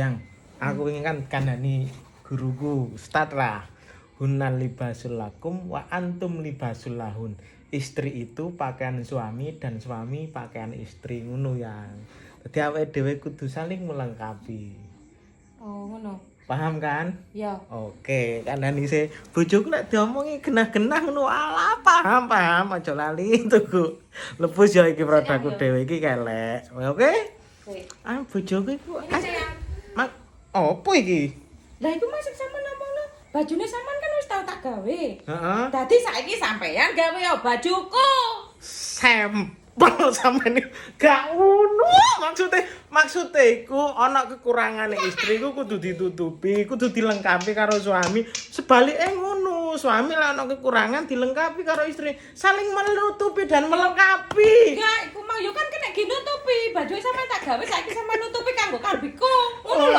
Yang aku ingin kan kandhani guruku, Ustaz lah. Hunnal libasul lakum wa antum libasul lahun. Istri itu pakaian suami dan suami pakaian istri, ngono yang. Dadi awake dhewe kudu saling melengkapi. Oh, ngono. Paham kan? Ya. Oke, kandhani se bojoku nek diomongi genah-genah ngono ala paham aja lali tuku. Lebus ya iki produkku dhewe iki kelek. Oke? Oke. Ah bojoku iku Ini sayang. Mak, opo iki? Lah iku masuk sampean ngomongno, bajune sampean kan wis tau tak gawe. Heeh. Dadi saiki sampean gawe ya bajuku. Sampel sampeyan gak ngono. Maksude iku ana kekurangane istriku kudu ditutupi, kudu dilengkapi karo suami. Sebalike ngono, suami lah ana kekurangan dilengkapi karo istri. Saling menutupi dan melengkapi. Enggak, iku mah yo kan kena nutupi. Baju sampean tak gawe saiki sampean nutupi kanggo karbiku. Ngono lho.